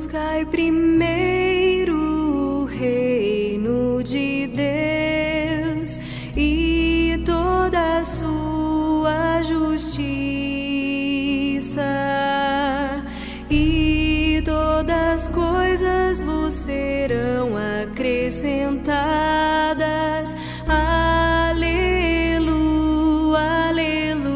Buscai primeiro o reino de Deus e toda a sua justiça, e todas as coisas vos serão acrescentadas. Aleluia, aleluia.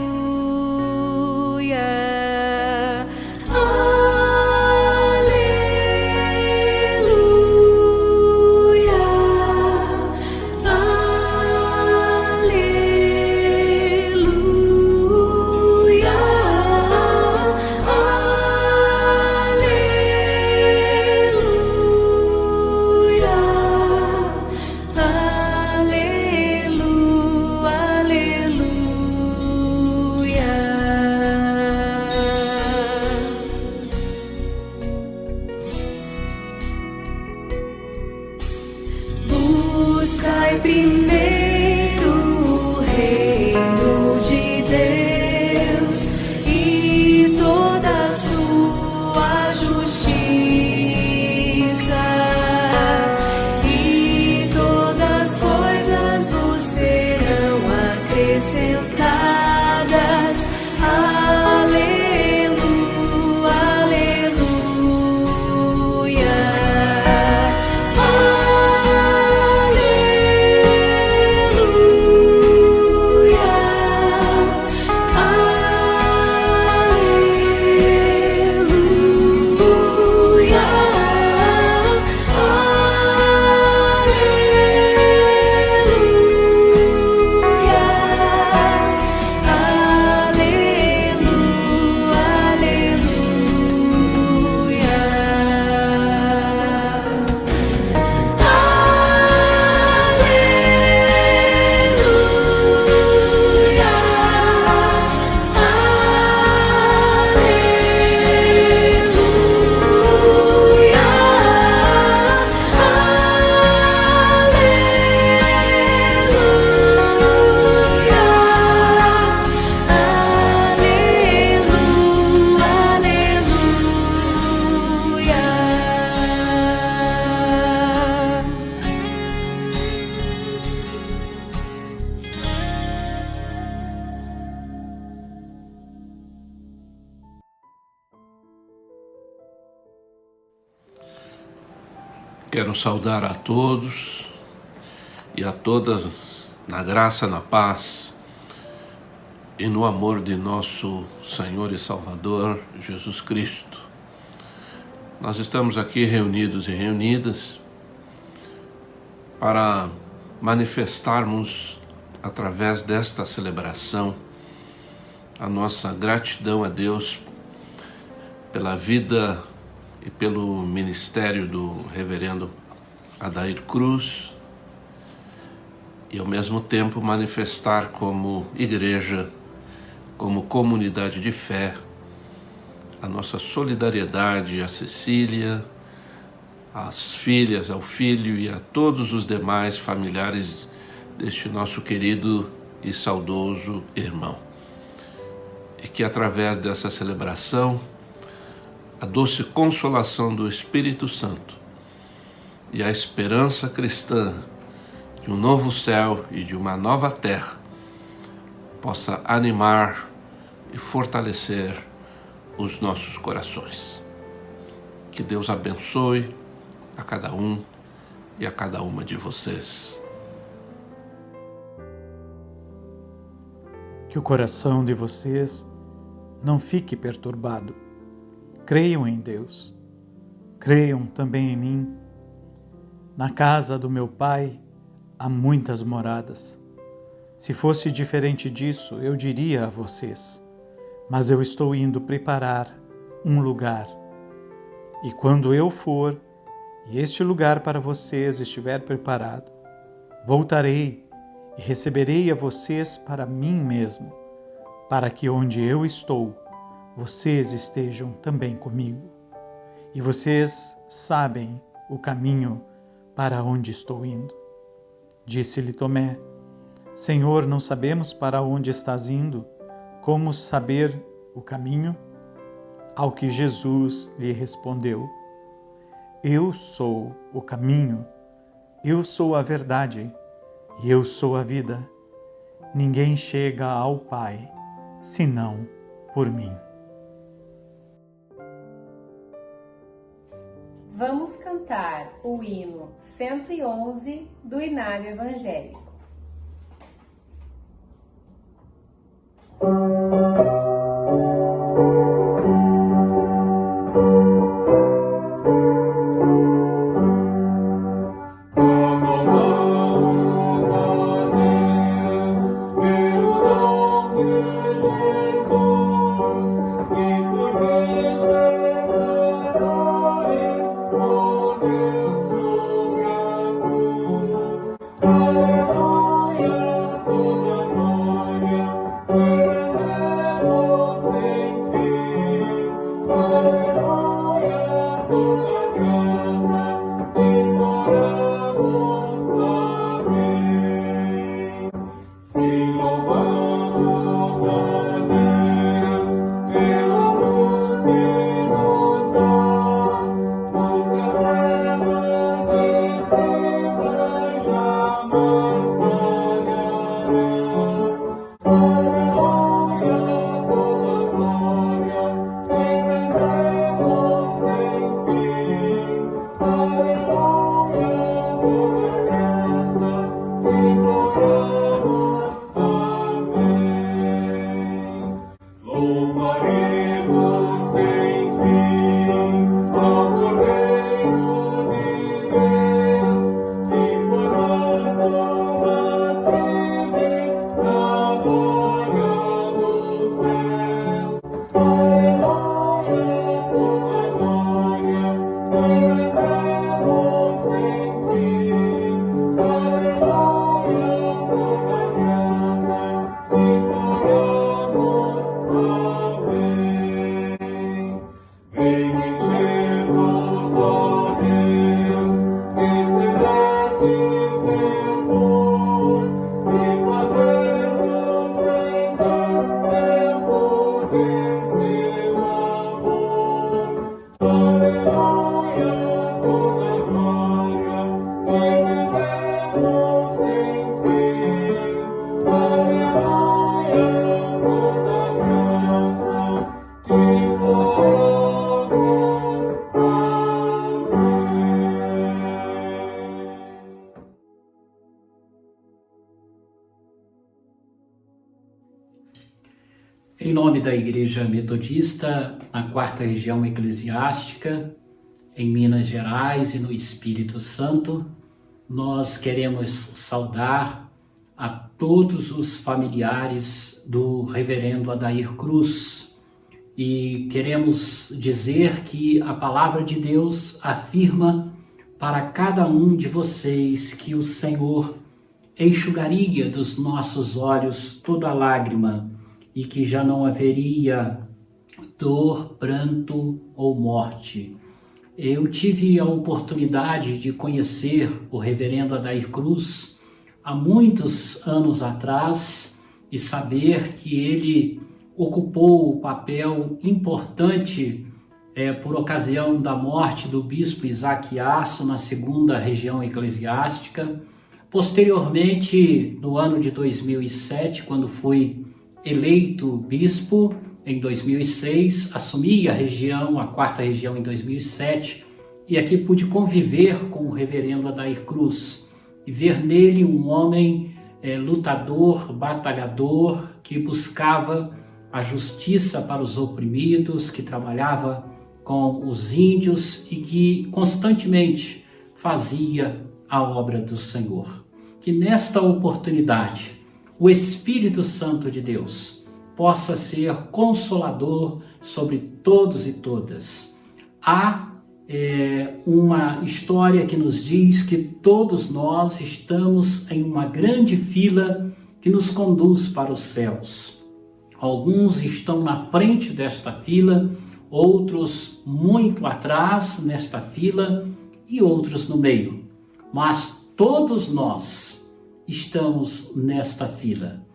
Buscai primeiro o reino de Deus e toda a sua justiça, e todas as coisas vos serão acrescentadas. Aleluia, aleluia. Quero saudar a todos e a todas na graça, na paz e no amor de nosso Senhor e Salvador Jesus Cristo. Nós estamos aqui reunidos e reunidas para manifestarmos através desta celebração a nossa gratidão a Deus pela vida e pelo ministério do reverendo Adair Cruz, e ao mesmo tempo manifestar como igreja, como comunidade de fé, a nossa solidariedade à Cecília, às filhas, ao filho e a todos os demais familiares deste nosso querido e saudoso irmão. E que através dessa celebração, a doce consolação do Espírito Santo e a esperança cristã de um novo céu e de uma nova terra possa animar e fortalecer os nossos corações. Que Deus abençoe a cada um e a cada uma de vocês. Que o coração de vocês não fique perturbado. Creiam em Deus, creiam também em mim. Na casa do meu Pai há muitas moradas. Se fosse diferente disso, eu diria a vocês, mas eu estou indo preparar um lugar. E quando eu for, e este lugar para vocês estiver preparado, voltarei e receberei a vocês para mim mesmo, para que onde eu estou, vocês estejam também comigo. E vocês sabem o caminho para onde estou indo. Disse-lhe Tomé: Senhor, não sabemos para onde estás indo, como saber o caminho? Ao que Jesus lhe respondeu: Eu sou o caminho, eu sou a verdade e eu sou a vida. Ninguém chega ao Pai senão por mim. Vamos cantar o hino 111 do Inário Evangélico. Em nome da Igreja Metodista, na 4ª Região Eclesiástica, em Minas Gerais e no Espírito Santo, nós queremos saudar a todos os familiares do Reverendo Adair Cruz e queremos dizer que a Palavra de Deus afirma para cada um de vocês que o Senhor enxugaria dos nossos olhos toda lágrima e que já não haveria dor, pranto ou morte. Eu tive a oportunidade de conhecer o Reverendo Adair Cruz há muitos anos atrás e saber que ele ocupou o papel importante por ocasião da morte do bispo Isaac Aço na 2ª Região Eclesiástica. Posteriormente, no ano de 2007, quando fui eleito bispo, em 2006, assumi a 4ª Região em 2007, e aqui pude conviver com o Reverendo Adair Cruz e ver nele um homem lutador, batalhador, que buscava a justiça para os oprimidos, que trabalhava com os índios e que constantemente fazia a obra do Senhor. Que nesta oportunidade o Espírito Santo de Deus possa ser consolador sobre todos e todas. Há uma história que nos diz que todos nós estamos em uma grande fila que nos conduz para os céus. Alguns estão na frente desta fila, outros muito atrás nesta fila e outros no meio. Mas todos nós estamos nesta fila.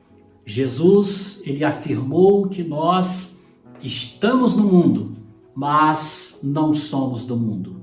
Jesus, ele afirmou que nós estamos no mundo, mas não somos do mundo.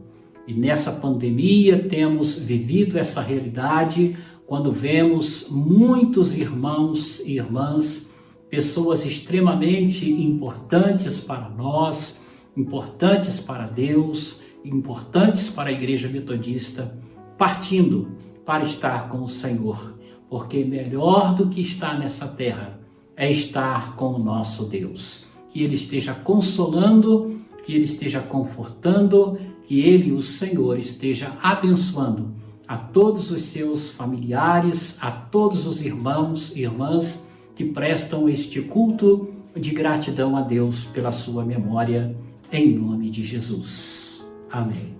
E nessa pandemia temos vivido essa realidade quando vemos muitos irmãos e irmãs, pessoas extremamente importantes para nós, importantes para Deus, importantes para a Igreja Metodista, partindo para estar com o Senhor, porque melhor do que estar nessa terra é estar com o nosso Deus. Que Ele esteja consolando, que Ele esteja confortando, que Ele, o Senhor, esteja abençoando a todos os seus familiares, a todos os irmãos e irmãs que prestam este culto de gratidão a Deus pela sua memória, em nome de Jesus. Amém.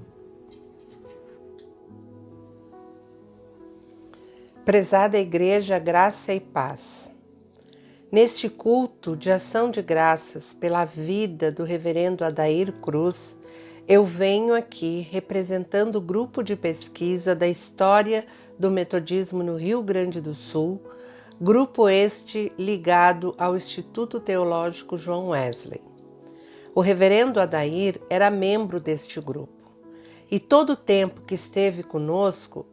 Prezada Igreja, graça e paz. Neste culto de ação de graças pela vida do reverendo Adair Cruz, eu venho aqui representando o grupo de pesquisa da história do metodismo no Rio Grande do Sul, grupo este ligado ao Instituto Teológico João Wesley. O reverendo Adair era membro deste grupo e todo o tempo que esteve conosco,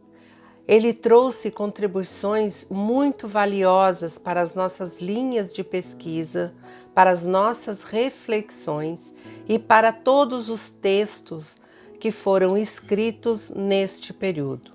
ele trouxe contribuições muito valiosas para as nossas linhas de pesquisa, para as nossas reflexões e para todos os textos que foram escritos neste período.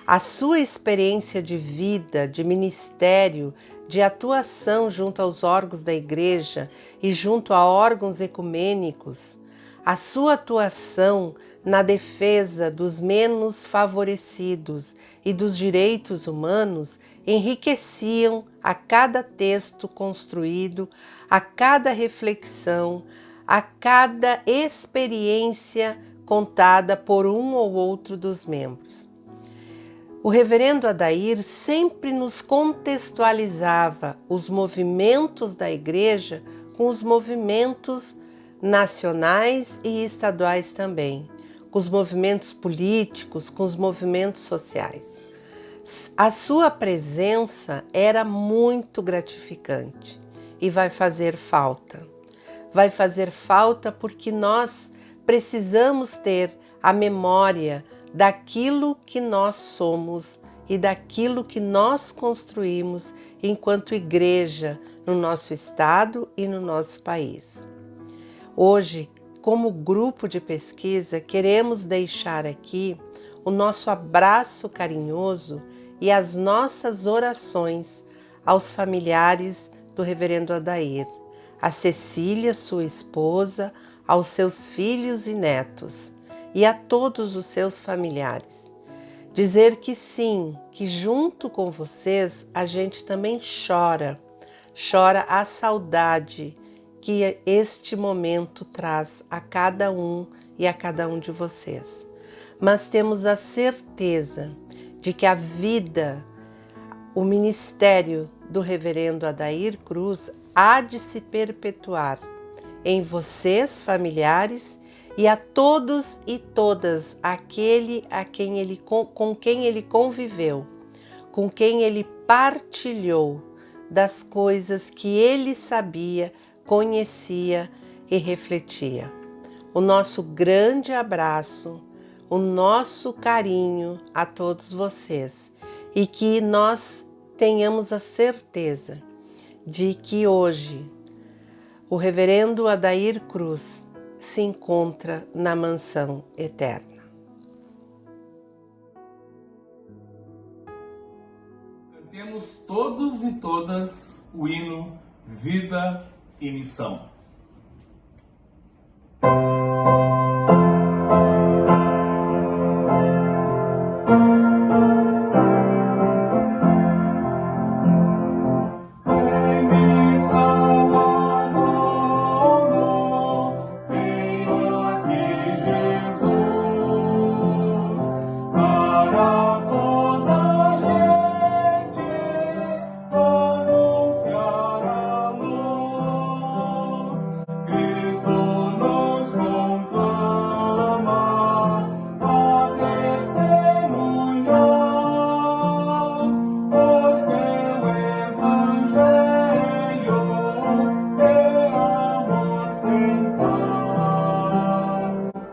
A sua experiência de vida, de ministério, de atuação junto aos órgãos da Igreja e junto a órgãos ecumênicos, a sua atuação na defesa dos menos favorecidos e dos direitos humanos enriqueciam a cada texto construído, a cada reflexão, a cada experiência contada por um ou outro dos membros. O reverendo Adair sempre nos contextualizava os movimentos da Igreja com os movimentos nacionais e estaduais também, com os movimentos políticos, com os movimentos sociais. A sua presença era muito gratificante e vai fazer falta. Vai fazer falta porque nós precisamos ter a memória daquilo que nós somos e daquilo que nós construímos enquanto igreja no nosso estado e no nosso país. Hoje, como grupo de pesquisa, queremos deixar aqui o nosso abraço carinhoso e as nossas orações aos familiares do reverendo Adair, a Cecília, sua esposa, aos seus filhos e netos e a todos os seus familiares. Dizer que sim, que junto com vocês a gente também chora a saudade que este momento traz a cada um e a cada um de vocês. Mas temos a certeza de que a vida, o ministério do reverendo Adair Cruz há de se perpetuar em vocês, familiares, e a todos e todas aquele com quem ele conviveu, com quem ele partilhou das coisas que ele sabia, conhecia e refletia. O nosso grande abraço, o nosso carinho a todos vocês e que nós tenhamos a certeza de que hoje o reverendo Adair Cruz se encontra na mansão eterna. Cantemos todos e todas o hino Vida e Missão.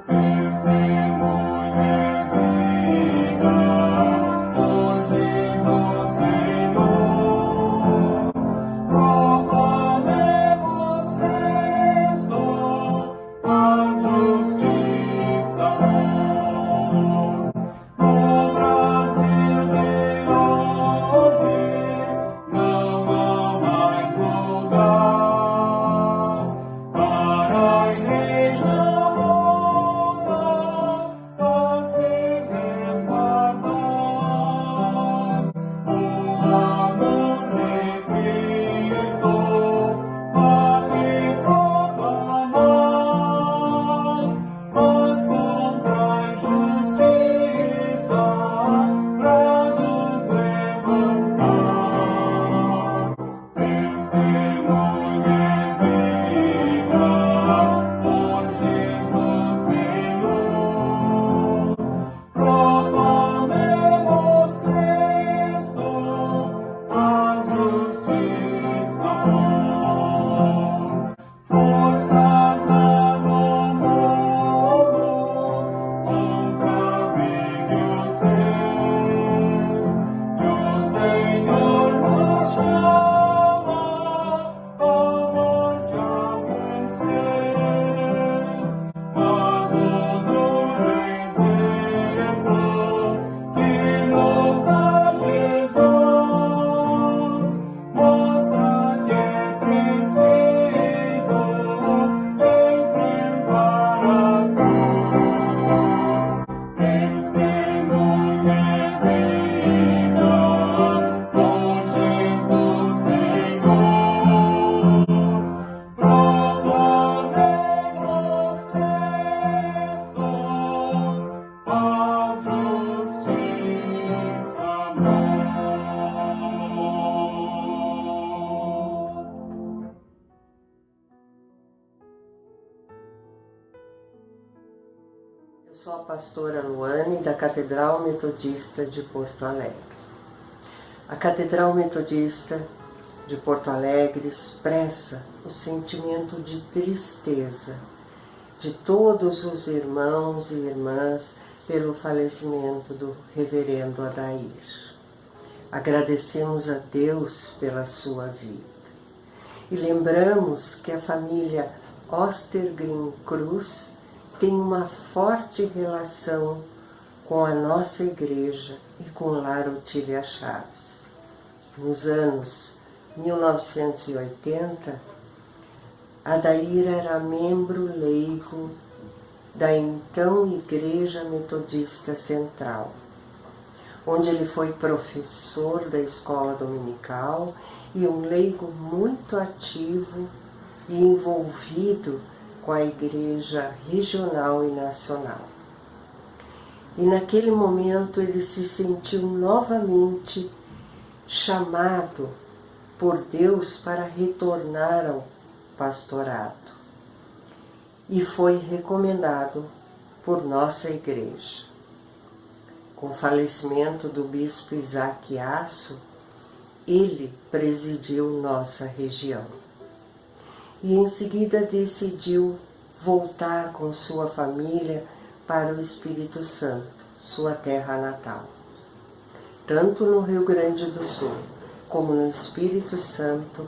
Testemunha Sou a pastora Luane, da Catedral Metodista de Porto Alegre. A Catedral Metodista de Porto Alegre expressa o sentimento de tristeza de todos os irmãos e irmãs pelo falecimento do reverendo Adair. Agradecemos a Deus pela sua vida. E lembramos que a família Ostergren Cruz tem uma forte relação com a nossa igreja e com Lar Otília Chaves. Nos anos 1980, Adair era membro leigo da então Igreja Metodista Central, onde ele foi professor da escola dominical e um leigo muito ativo e envolvido com a igreja regional e nacional. E naquele momento ele se sentiu novamente chamado por Deus para retornar ao pastorado e foi recomendado por nossa igreja. Com o falecimento do bispo Isaac Aço, ele presidiu nossa região. E em seguida decidiu voltar com sua família para o Espírito Santo, sua terra natal. Tanto no Rio Grande do Sul como no Espírito Santo,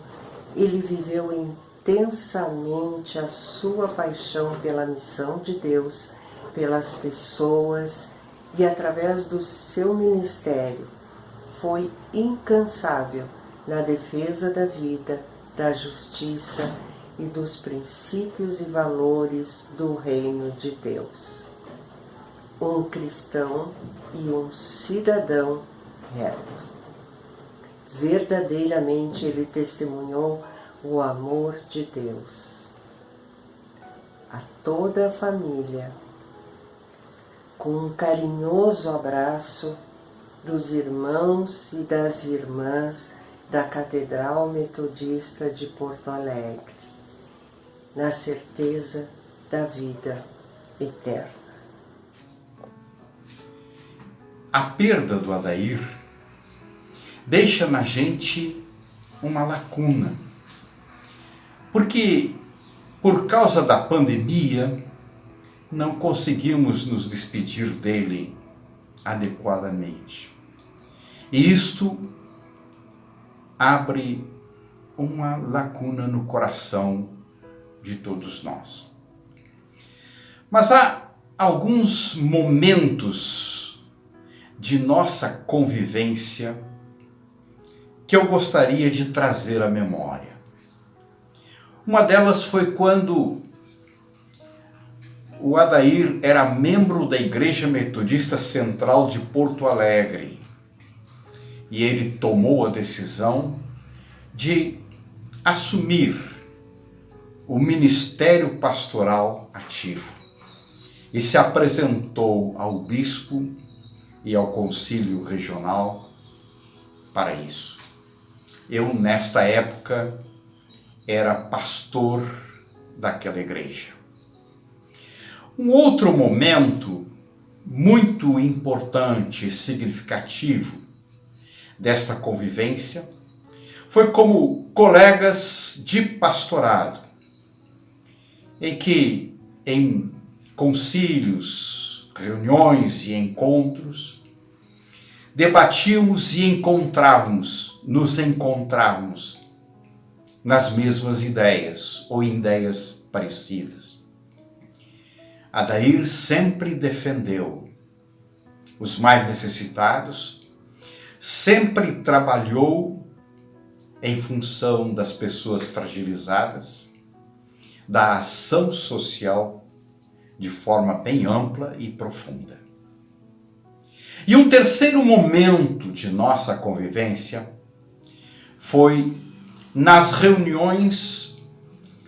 ele viveu intensamente a sua paixão pela missão de Deus, pelas pessoas e através do seu ministério foi incansável na defesa da vida, da justiça e dos princípios e valores do reino de Deus. Um cristão e um cidadão reto. Verdadeiramente ele testemunhou o amor de Deus. A toda a família, com um carinhoso abraço dos irmãos e das irmãs da Catedral Metodista de Porto Alegre, na certeza da vida eterna. A perda do Adair deixa na gente uma lacuna, porque por causa da pandemia não conseguimos nos despedir dele adequadamente. E isto abre uma lacuna no coração de todos nós. Mas há alguns momentos de nossa convivência que eu gostaria de trazer à memória. Uma delas foi quando o Adair era membro da Igreja Metodista Central de Porto Alegre e ele tomou a decisão de assumir o ministério pastoral ativo e se apresentou ao bispo e ao concílio regional para isso. Eu, nesta época, era pastor daquela igreja. Um outro momento muito importante e significativo desta convivência foi como colegas de pastorado, em que em concílios, reuniões e encontros, debatíamos e nos encontrávamos nas mesmas ideias ou em ideias parecidas. Adair sempre defendeu os mais necessitados, sempre trabalhou em função das pessoas fragilizadas, da ação social de forma bem ampla e profunda. E um terceiro momento de nossa convivência foi nas reuniões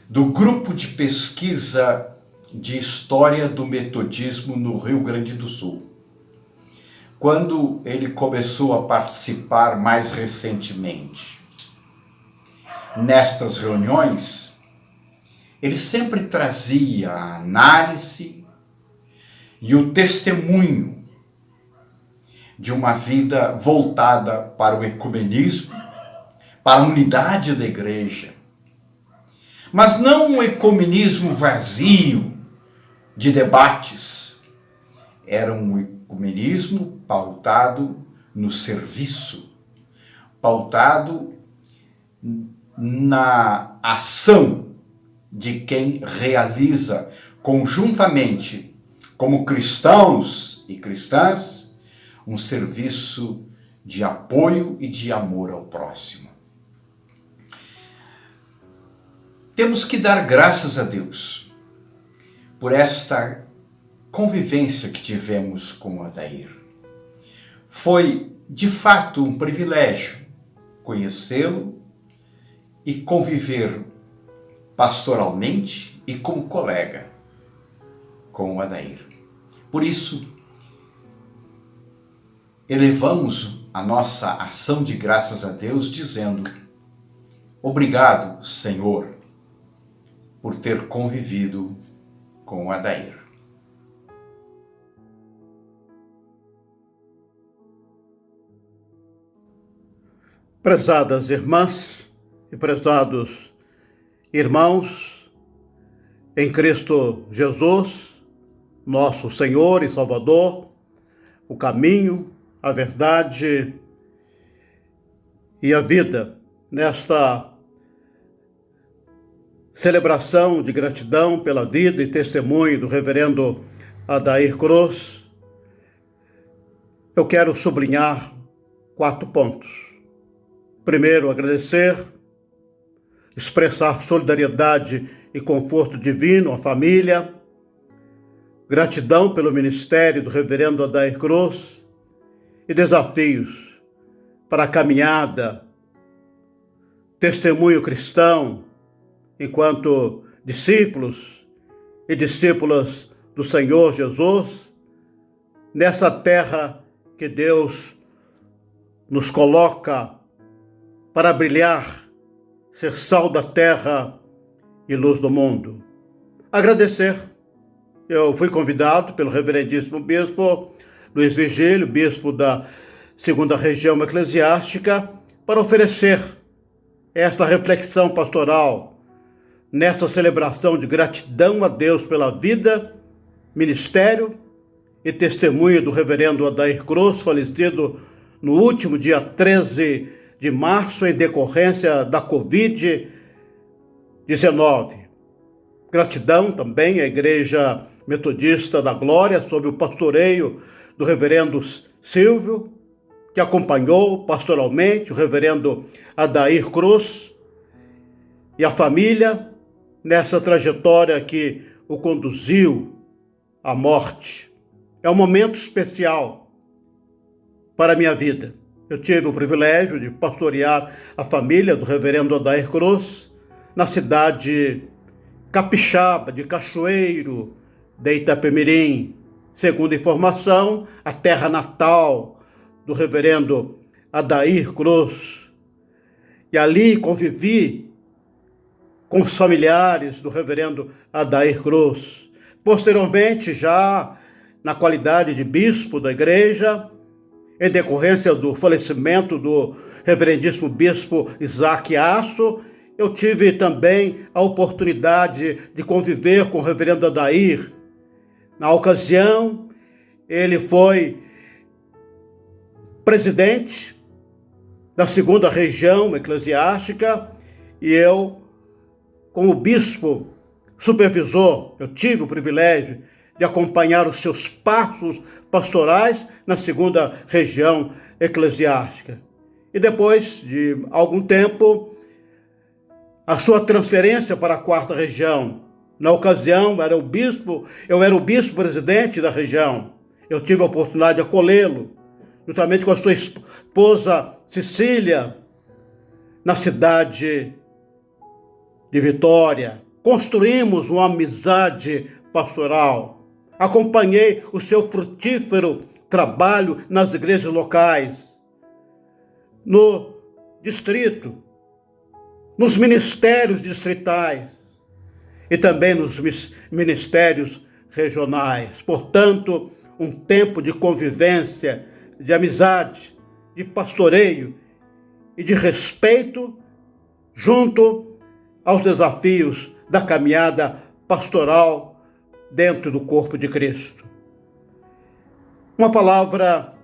do grupo de pesquisa de História do Metodismo no Rio Grande do Sul, quando ele começou a participar mais recentemente. Nestas reuniões, ele sempre trazia a análise e o testemunho de uma vida voltada para o ecumenismo, para a unidade da igreja. Mas não um ecumenismo vazio de debates. Era um ecumenismo pautado no serviço, pautado na ação de quem realiza conjuntamente, como cristãos e cristãs, um serviço de apoio e de amor ao próximo. Temos que dar graças a Deus por esta convivência que tivemos com o Adair. Foi, de fato, um privilégio conhecê-lo e conviver pastoralmente e como colega com o Adair. Por isso, elevamos a nossa ação de graças a Deus dizendo: obrigado, Senhor, por ter convivido com o Adair. Prezadas irmãs e prezados irmãos, em Cristo Jesus, nosso Senhor e Salvador, o caminho, a verdade e a vida, nesta celebração de gratidão pela vida e testemunho do reverendo Adair Cruz, eu quero sublinhar 4 pontos. Primeiro, agradecer, expressar solidariedade e conforto divino à família, gratidão pelo ministério do reverendo Adair Cruz e desafios para a caminhada, testemunho cristão, enquanto discípulos e discípulas do Senhor Jesus, nessa terra que Deus nos coloca para brilhar, ser sal da terra e luz do mundo. Agradecer. Eu fui convidado pelo reverendíssimo bispo Luiz Virgílio, bispo da 2ª Região Eclesiástica, para oferecer esta reflexão pastoral nesta celebração de gratidão a Deus pela vida, ministério e testemunho do reverendo Adair Cruz, falecido no último dia 13 de março, em decorrência da Covid-19. Gratidão também à Igreja Metodista da Glória, sob o pastoreio do reverendo Silvio, que acompanhou pastoralmente o reverendo Adair Cruz e a família nessa trajetória que o conduziu à morte. É um momento especial para a minha vida. Eu tive o privilégio de pastorear a família do reverendo Adair Cruz na cidade capixaba de Cachoeiro de Itapemirim. Segundo informação, a terra natal do reverendo Adair Cruz. E ali convivi com os familiares do reverendo Adair Cruz. Posteriormente, já na qualidade de bispo da igreja, em decorrência do falecimento do reverendíssimo bispo Isaac Aço, eu tive também a oportunidade de conviver com o reverendo Adair. Na ocasião, ele foi presidente da 2ª Região Eclesiástica e eu, como bispo supervisor, eu tive o privilégio de acompanhar os seus passos pastorais na 2ª Região Eclesiástica. E depois de algum tempo, a sua transferência para a 4ª Região. Na ocasião, eu era o bispo presidente da região. Eu tive a oportunidade de acolhê-lo, juntamente com a sua esposa Cecília, na cidade de Vitória. Construímos uma amizade pastoral. Acompanhei o seu frutífero trabalho nas igrejas locais, no distrito, nos ministérios distritais e também nos ministérios regionais. Portanto, um tempo de convivência, de amizade, de pastoreio e de respeito junto aos desafios da caminhada pastoral dentro do corpo de Cristo. Uma palavra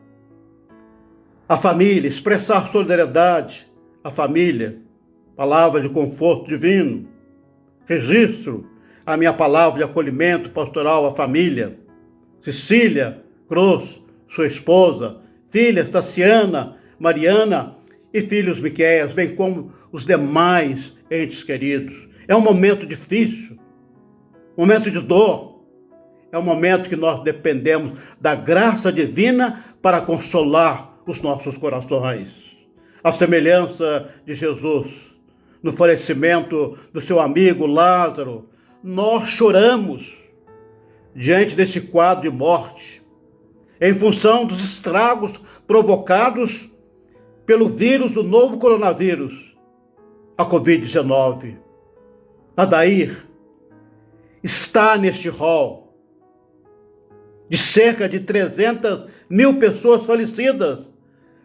à família, expressar solidariedade à família, palavra de conforto divino. Registro a minha palavra de acolhimento pastoral à família. Cecília Cruz, sua esposa, filhas Tassiana, Mariana e filhos Miqueias, bem como os demais entes queridos. É um momento difícil, momento de dor. É um momento que nós dependemos da graça divina para consolar os nossos corações. A semelhança de Jesus, no falecimento do seu amigo Lázaro, nós choramos diante desse quadro de morte, em função dos estragos provocados pelo vírus do novo coronavírus, a Covid-19. Adair está neste rol de cerca de 300 mil pessoas falecidas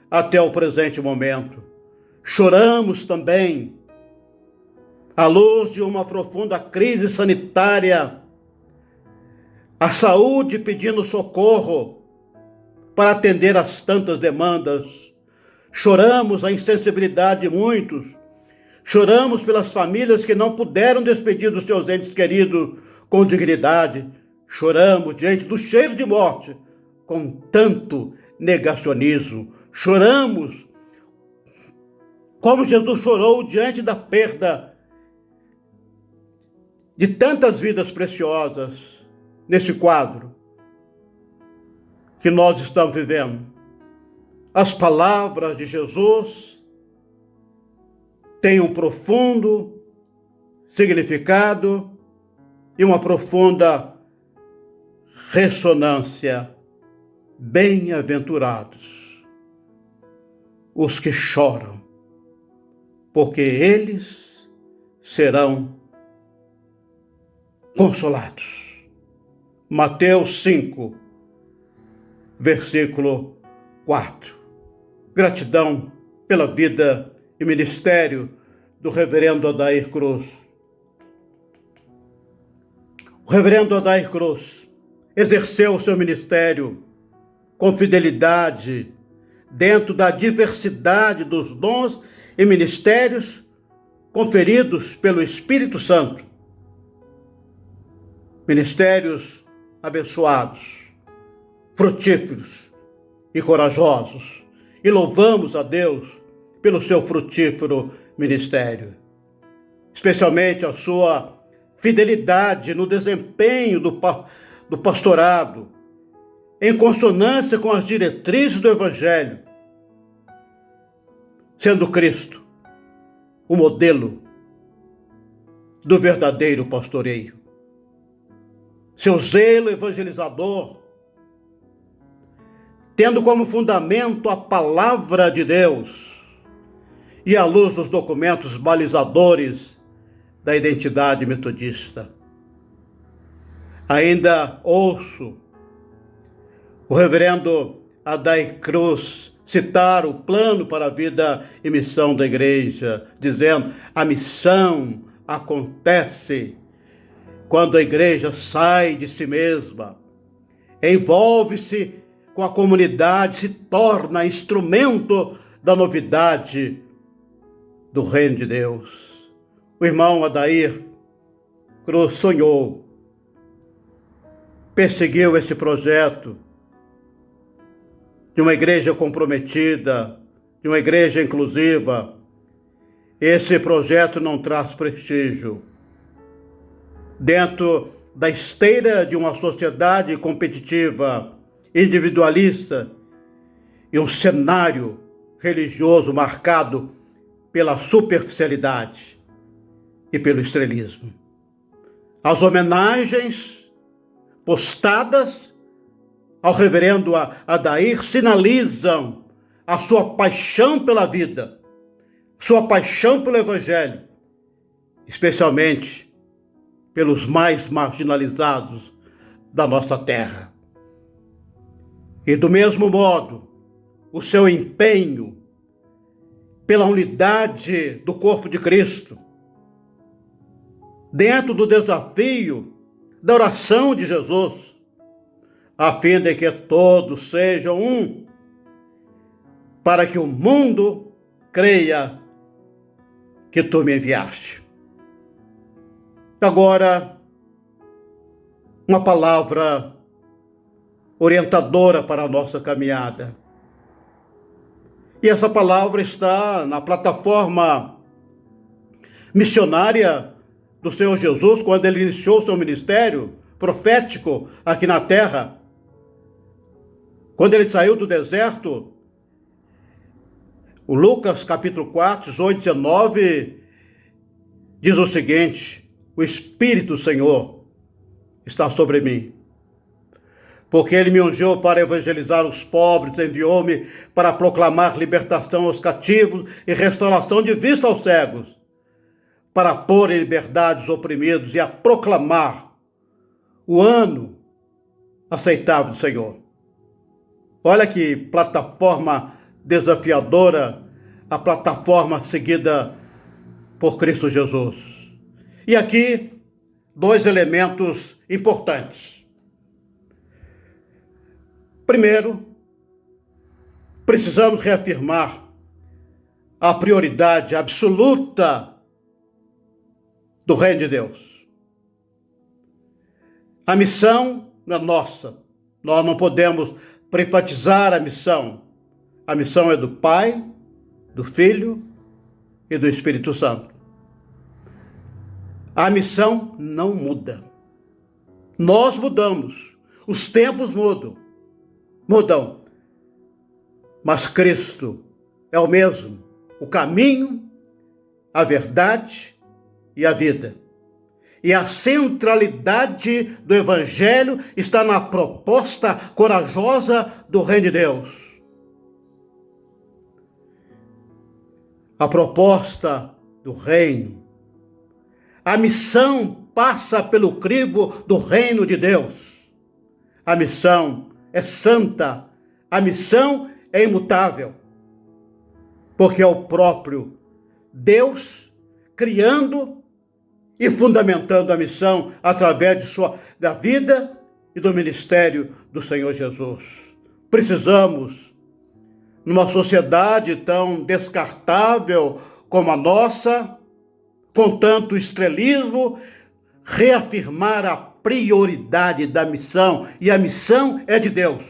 até o presente momento. Choramos também à luz de uma profunda crise sanitária, a saúde pedindo socorro para atender às tantas demandas. Choramos a insensibilidade de muitos. Choramos pelas famílias que não puderam despedir dos seus entes queridos com dignidade. Choramos diante do cheiro de morte com tanto negacionismo. Choramos como Jesus chorou diante da perda de tantas vidas preciosas nesse quadro que nós estamos vivendo. As palavras de Jesus têm um profundo significado e uma profunda ressonância. Bem-aventurados os que choram, porque eles serão consolados. Mateus 5, versículo 4. Gratidão pela vida e ministério do reverendo Adair Cruz. O reverendo Adair Cruz exerceu o seu ministério com fidelidade dentro da diversidade dos dons e ministérios conferidos pelo Espírito Santo. Ministérios abençoados, frutíferos e corajosos. E louvamos a Deus pelo seu frutífero ministério, especialmente a sua fidelidade no desempenho do pastorado, em consonância com as diretrizes do Evangelho, sendo Cristo o modelo do verdadeiro pastoreio. Seu zelo evangelizador, tendo como fundamento a palavra de Deus e à luz dos documentos balizadores da identidade metodista. Ainda ouço o reverendo Adair Cruz citar o plano para a vida e missão da igreja, dizendo: a missão acontece quando a igreja sai de si mesma, envolve-se com a comunidade, se torna instrumento da novidade do reino de Deus. O irmão Adair Cruz sonhou, perseguiu esse projeto de uma igreja comprometida, de uma igreja inclusiva. Esse projeto não traz prestígio. Dentro da esteira de uma sociedade competitiva, individualista e um cenário religioso marcado pela superficialidade e pelo estrelismo. As homenagens postadas ao reverendo Adair sinalizam a sua paixão pela vida, sua paixão pelo Evangelho, especialmente pelos mais marginalizados da nossa terra. E do mesmo modo, o seu empenho pela unidade do corpo de Cristo, dentro do desafio da oração de Jesus, a fim de que todos sejam um, para que o mundo creia que tu me enviaste. Agora, uma palavra orientadora para a nossa caminhada. E essa palavra está na plataforma missionária do Senhor Jesus, quando ele iniciou seu ministério profético aqui na terra. Quando ele saiu do deserto, o Lucas capítulo 4, 18, 19, diz o seguinte: o Espírito do Senhor está sobre mim, porque ele me ungiu para evangelizar os pobres, enviou-me para proclamar libertação aos cativos e restauração de vista aos cegos, para pôr em liberdade os oprimidos e a proclamar o ano aceitável do Senhor. Olha que plataforma desafiadora, a plataforma seguida por Cristo Jesus. E aqui, dois elementos importantes. Primeiro, precisamos reafirmar a prioridade absoluta do Reino de Deus. A missão não é nossa. Nós não podemos privatizar a missão. A missão é do Pai, do Filho e do Espírito Santo. A missão não muda. Nós mudamos. Os tempos mudam. Mas Cristo é o mesmo. O caminho, a verdade e a vida. E a centralidade do Evangelho está na proposta corajosa do Reino de Deus. A proposta do Reino. A missão passa pelo crivo do Reino de Deus. A missão é santa. A missão é imutável. Porque é o próprio Deus criando e fundamentando a missão através da vida e do ministério do Senhor Jesus. Precisamos, numa sociedade tão descartável como a nossa, com tanto estrelismo, reafirmar a prioridade da missão. E a missão é de Deus.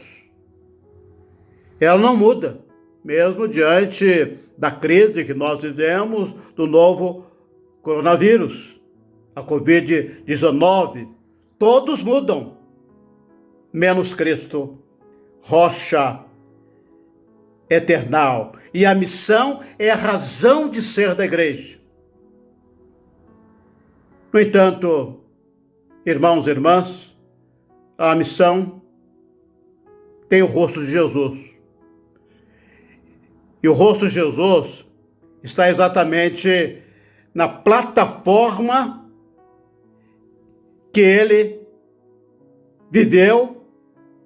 Ela não muda, mesmo diante da crise que nós vivemos do novo coronavírus, a Covid-19. Todos mudam, menos Cristo, rocha eternal. E a missão é a razão de ser da igreja. No entanto, irmãos e irmãs, a missão tem o rosto de Jesus. E o rosto de Jesus está exatamente na plataforma que ele viveu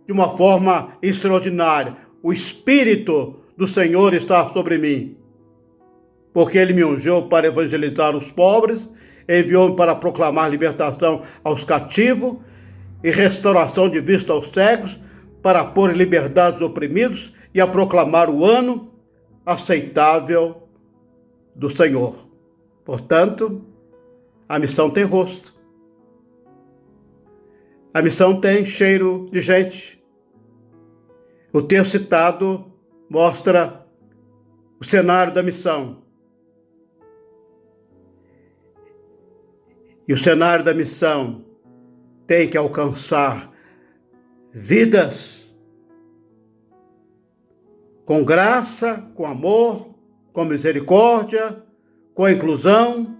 de uma forma extraordinária. O Espírito do Senhor está sobre mim, porque ele me ungiu para evangelizar os pobres, enviou-me para proclamar libertação aos cativos e restauração de vista aos cegos, para pôr em liberdade os oprimidos e a proclamar o ano aceitável do Senhor. Portanto, a missão tem rosto. A missão tem cheiro de gente. O texto citado mostra o cenário da missão. E o cenário da missão tem que alcançar vidas com graça, com amor, com misericórdia, com inclusão,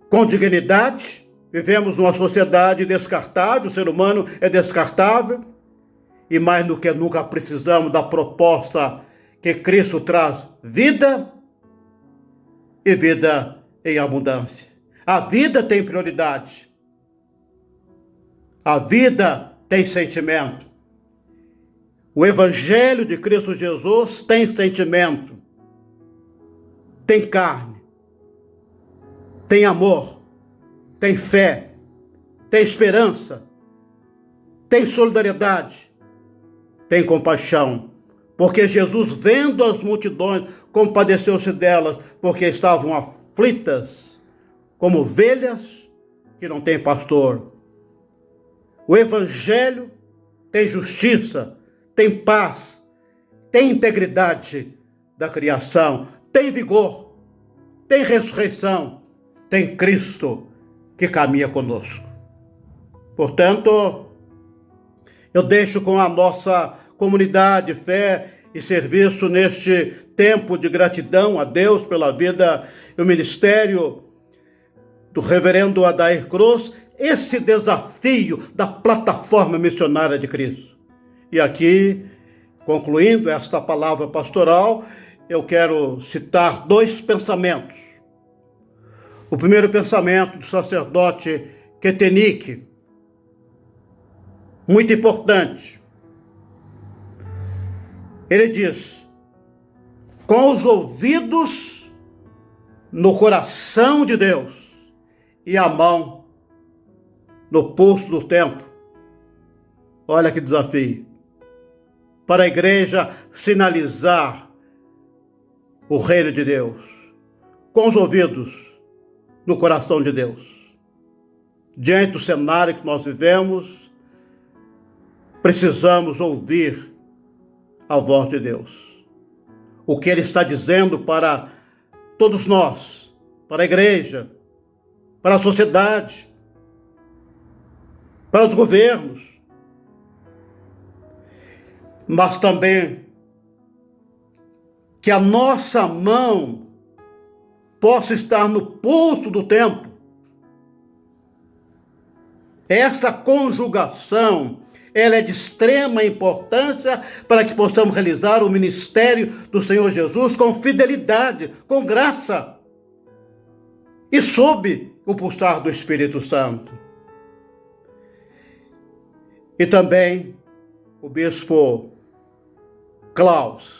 com dignidade. Vivemos numa sociedade descartável, o ser humano é descartável, e mais do que nunca precisamos da proposta que Cristo traz: vida e vida em abundância. A vida tem prioridade. A vida tem sentimento. O Evangelho de Cristo Jesus tem sentimento, tem carne, tem amor, tem fé, tem esperança, tem solidariedade, tem compaixão. Porque Jesus, vendo as multidões, compadeceu-se delas, porque estavam aflitas, como ovelhas que não têm pastor. O Evangelho tem justiça, tem paz, tem integridade da criação, tem vigor, tem ressurreição, tem Cristo que caminha conosco. Portanto, eu deixo com a nossa comunidade, fé e serviço neste tempo de gratidão a Deus pela vida e o ministério do reverendo Adair Cruz, esse desafio da plataforma missionária de Cristo. E aqui, concluindo esta palavra pastoral, eu quero citar 2 pensamentos. O primeiro pensamento do sacerdote Quetenique, muito importante. Ele diz: com os ouvidos no coração de Deus e a mão no pulso do tempo. Olha que desafio. Para a igreja sinalizar o reino de Deus, com os ouvidos no coração de Deus. Diante do cenário que nós vivemos, precisamos ouvir a voz de Deus. O que Ele está dizendo para todos nós, para a igreja, para a sociedade, para os governos, mas também que a nossa mão possa estar no pulso do tempo. Essa conjugação, ela é de extrema importância para que possamos realizar o ministério do Senhor Jesus com fidelidade, com graça e sob o pulsar do Espírito Santo. E também o bispo Klaus,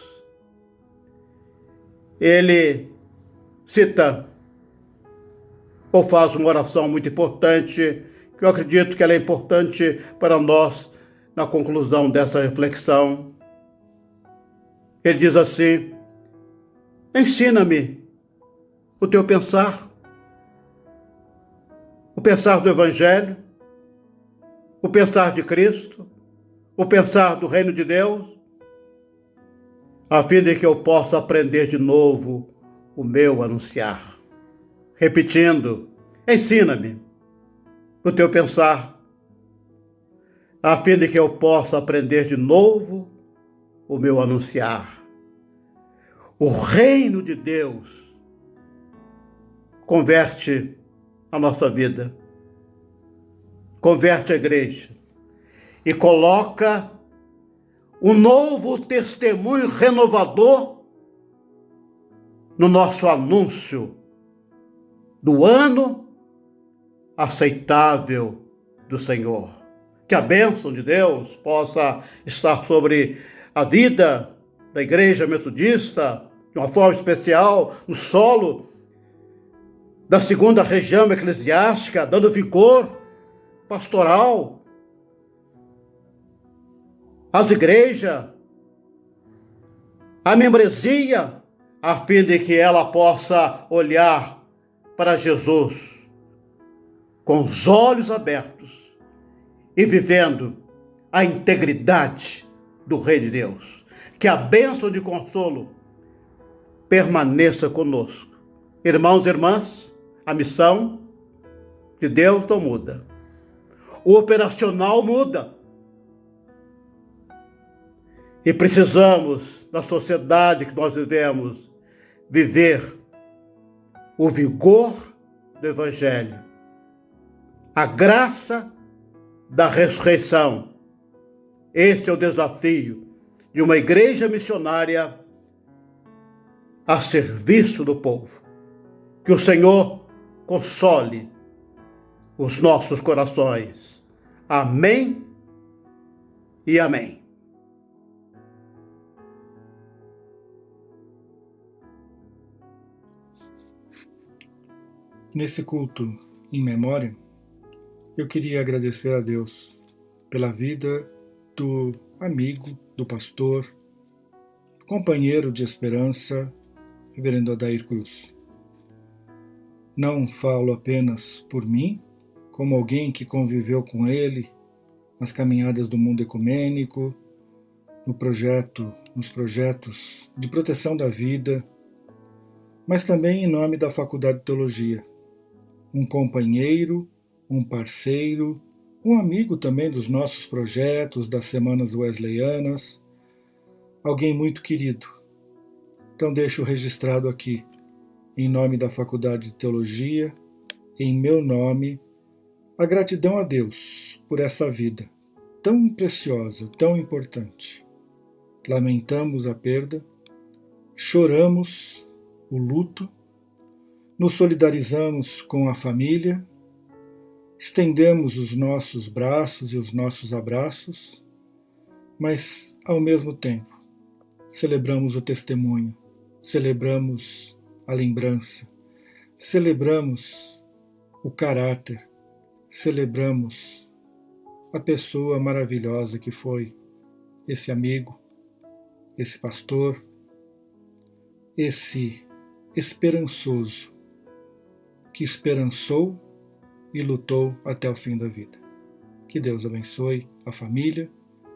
ele cita ou faz uma oração muito importante, que eu acredito que ela é importante para nós na conclusão dessa reflexão. Ele diz assim: ensina-me o teu pensar, o pensar do Evangelho, o pensar de Cristo, o pensar do reino de Deus, a fim de que eu possa aprender de novo o meu anunciar. Repetindo: ensina-me o teu pensar, a fim de que eu possa aprender de novo o meu anunciar. O reino de Deus converte a nossa vida, converte a igreja e coloca um novo testemunho renovador no nosso anúncio do ano aceitável do Senhor. Que a bênção de Deus possa estar sobre a vida da Igreja Metodista, de uma forma especial, no solo da 2ª região eclesiástica, dando vigor pastoral às igrejas, à membresia, a fim de que ela possa olhar para Jesus com os olhos abertos e vivendo a integridade do Reino de Deus. Que a bênção de consolo permaneça conosco. Irmãos e irmãs, a missão de Deus não muda. O operacional muda. E precisamos, na sociedade que nós vivemos, viver o vigor do Evangelho, a graça da ressurreição. Esse é o desafio de uma igreja missionária a serviço do povo. Que o Senhor console os nossos corações. Amém e amém. Nesse culto em memória, eu queria agradecer a Deus pela vida do amigo, do pastor, companheiro de esperança, Reverendo Adair Cruz. Não falo apenas por mim, como alguém que conviveu com ele nas caminhadas do mundo ecumênico, nos projetos de proteção da vida, mas também em nome da Faculdade de Teologia. Um companheiro, um parceiro, um amigo também dos nossos projetos, das Semanas Wesleyanas, alguém muito querido. Então deixo registrado aqui, em nome da Faculdade de Teologia, em meu nome, a gratidão a Deus por essa vida tão preciosa, tão importante. Lamentamos a perda, choramos o luto, nos solidarizamos com a família, estendemos os nossos braços e os nossos abraços, mas, ao mesmo tempo, celebramos o testemunho, celebramos a lembrança, celebramos o caráter, celebramos a pessoa maravilhosa que foi esse amigo, esse pastor, esse esperançoso que esperançou e lutou até o fim da vida. Que Deus abençoe a família,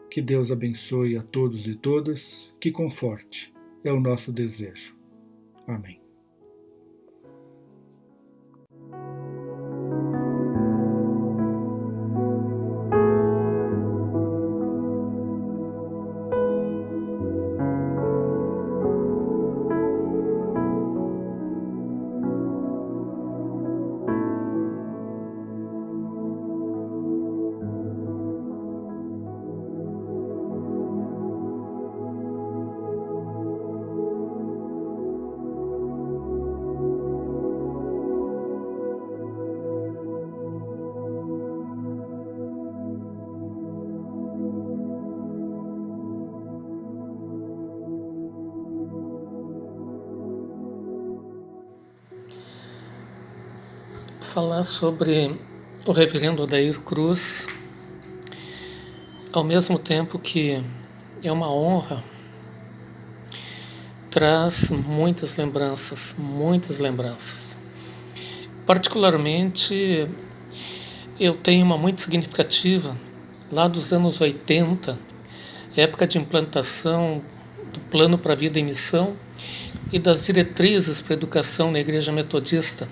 que Deus abençoe a todos e todas, que conforte é o nosso desejo. Amém. Falar sobre o Reverendo Adair Cruz, ao mesmo tempo que é uma honra, traz muitas lembranças. Particularmente, eu tenho uma muito significativa, lá dos anos 80, época de implantação do Plano para a Vida e Missão e das diretrizes para a educação na Igreja Metodista.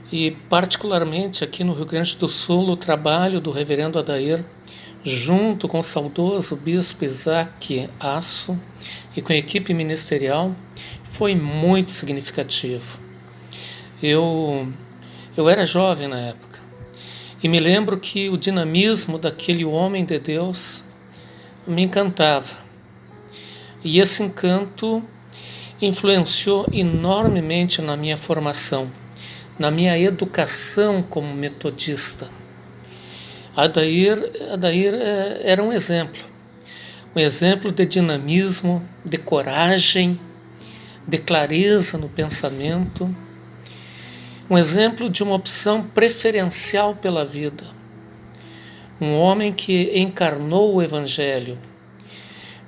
E particularmente aqui no Rio Grande do Sul, o trabalho do Reverendo Adair, junto com o saudoso Bispo Isaac Aço e com a equipe ministerial, foi muito significativo. Eu era jovem na época e me lembro que o dinamismo daquele homem de Deus me encantava. E esse encanto influenciou enormemente na minha formação, na minha educação como metodista. Adair era um exemplo de dinamismo, de coragem, de clareza no pensamento, um exemplo de uma opção preferencial pela vida, um homem que encarnou o Evangelho,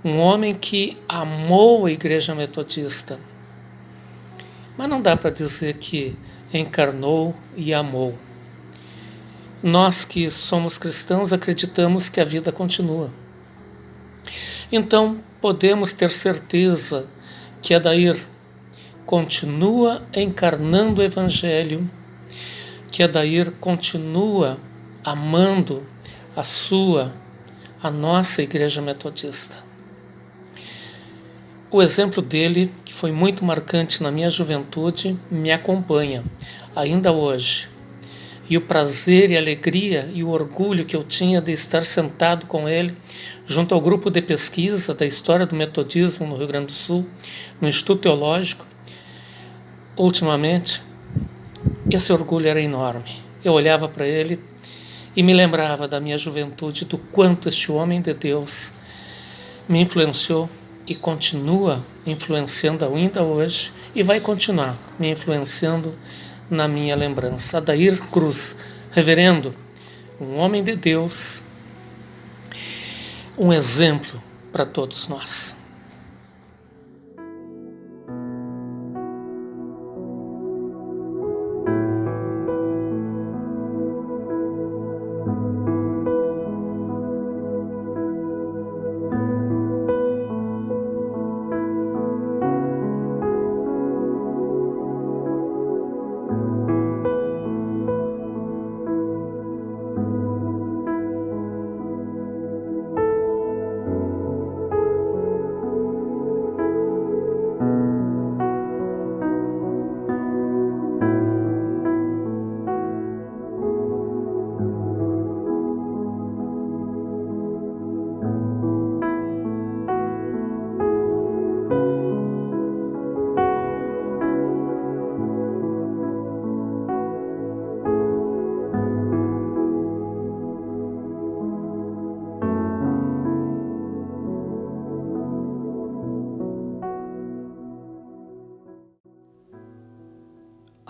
um homem que amou a Igreja Metodista. Mas não dá para dizer que encarnou e amou. Nós que somos cristãos acreditamos que a vida continua. Então, podemos ter certeza que Adair continua encarnando o Evangelho, que Adair continua amando a nossa Igreja Metodista. O exemplo dele, que foi muito marcante na minha juventude, me acompanha ainda hoje. E o prazer e a alegria e o orgulho que eu tinha de estar sentado com ele junto ao grupo de pesquisa da história do metodismo no Rio Grande do Sul, no Instituto Teológico, ultimamente, esse orgulho era enorme. Eu olhava para ele e me lembrava da minha juventude, do quanto este homem de Deus me influenciou e continua influenciando ainda hoje e vai continuar me influenciando na minha lembrança. Adair Cruz, reverendo, um homem de Deus, um exemplo para todos nós.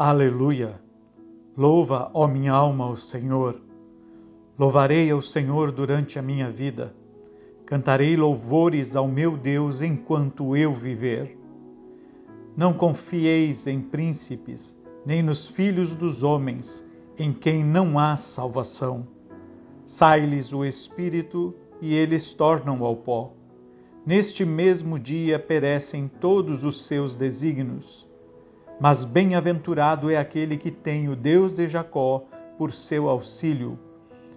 Aleluia! Louva, ó minha alma, o Senhor. Louvarei ao Senhor durante a minha vida. Cantarei louvores ao meu Deus enquanto eu viver. Não confieis em príncipes, nem nos filhos dos homens, em quem não há salvação. Sai-lhes o espírito e eles tornam ao pó. Neste mesmo dia perecem todos os seus desígnios. Mas bem-aventurado é aquele que tem o Deus de Jacó por seu auxílio,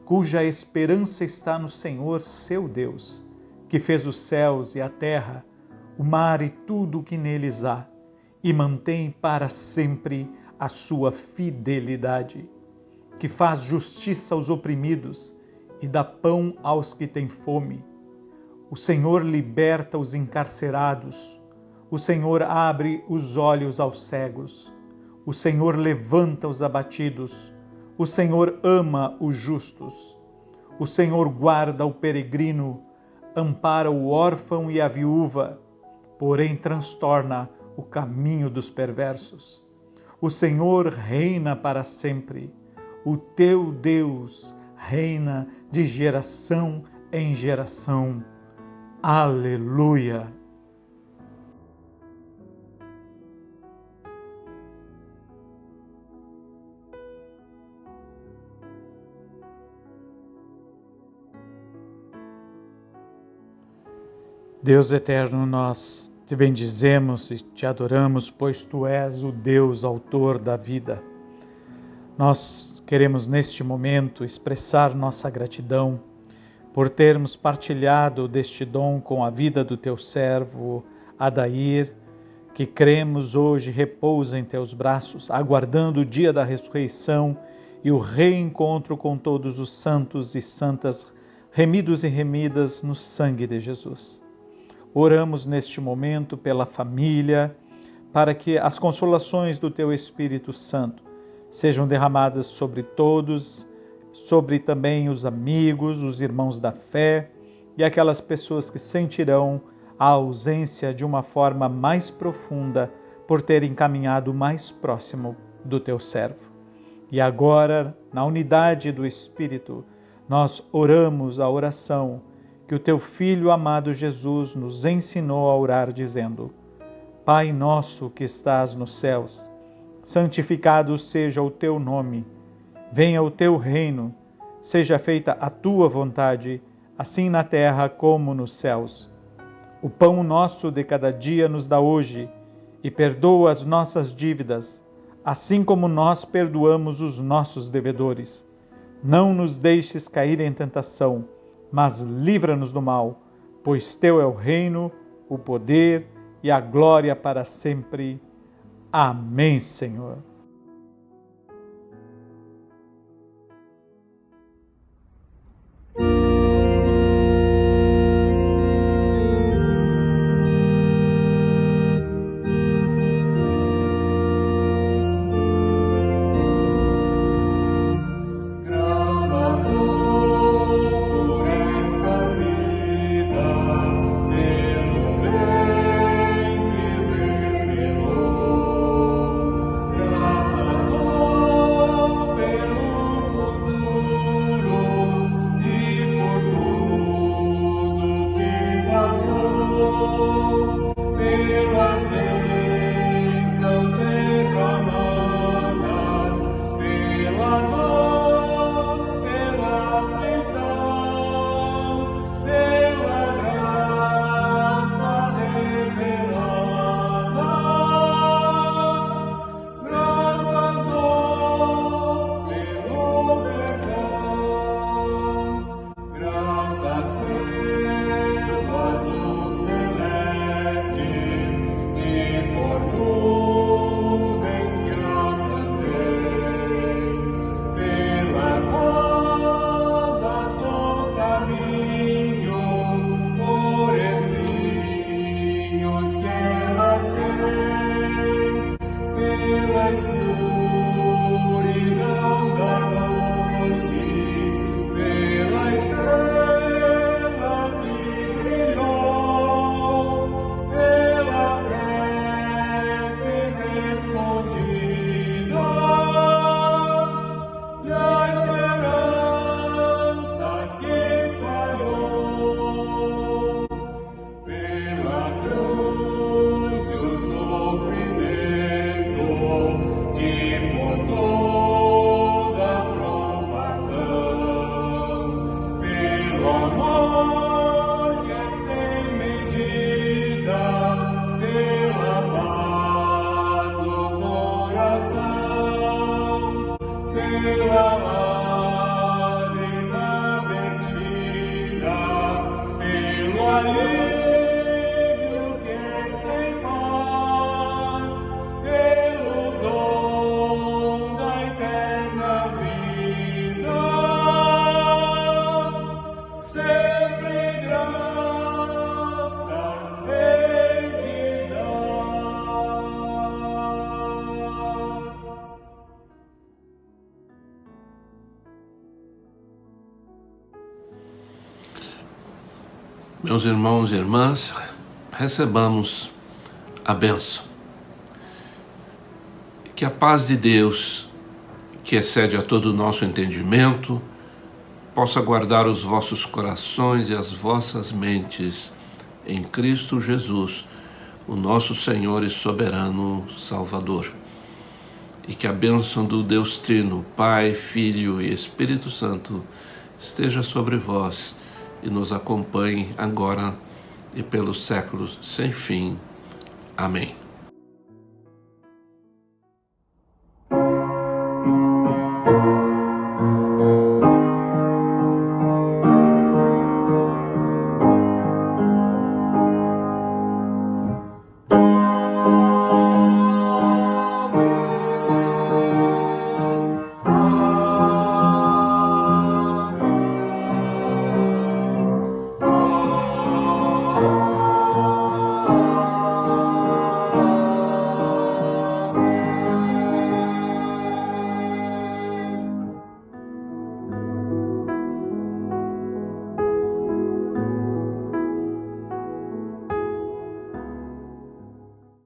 cuja esperança está no Senhor seu Deus, que fez os céus e a terra, o mar e tudo o que neles há, e mantém para sempre a sua fidelidade, que faz justiça aos oprimidos e dá pão aos que têm fome. O Senhor liberta os encarcerados. O Senhor abre os olhos aos cegos. O Senhor levanta os abatidos. O Senhor ama os justos. O Senhor guarda o peregrino, ampara o órfão e a viúva, porém transtorna o caminho dos perversos. O Senhor reina para sempre. O teu Deus reina de geração em geração. Aleluia! Deus eterno, nós te bendizemos e te adoramos, pois tu és o Deus autor da vida. Nós queremos neste momento expressar nossa gratidão por termos partilhado deste dom com a vida do teu servo Adair, que cremos hoje repousa em teus braços, aguardando o dia da ressurreição e o reencontro com todos os santos e santas, remidos e remidas no sangue de Jesus. Oramos neste momento pela família, para que as consolações do teu Espírito Santo sejam derramadas sobre todos, sobre também os amigos, os irmãos da fé e aquelas pessoas que sentirão a ausência de uma forma mais profunda por terem caminhado mais próximo do teu servo. E agora, na unidade do Espírito, nós oramos a oração que o teu Filho amado Jesus nos ensinou a orar, dizendo: Pai nosso que estás nos céus, santificado seja o teu nome. Venha o teu reino, seja feita a tua vontade, assim na terra como nos céus. O pão nosso de cada dia nos dá hoje, e perdoa as nossas dívidas, assim como nós perdoamos os nossos devedores. Não nos deixes cair em tentação, mas livra-nos do mal, pois teu é o reino, o poder e a glória para sempre. Amém, Senhor. Graças Meus irmãos e irmãs, recebamos a bênção. Que a paz de Deus, que excede a todo o nosso entendimento, possa guardar os vossos corações e as vossas mentes em Cristo Jesus, o nosso Senhor e soberano Salvador. E que a bênção do Deus Trino, Pai, Filho e Espírito Santo, esteja sobre vós e nos acompanhe agora e pelos séculos sem fim. Amém.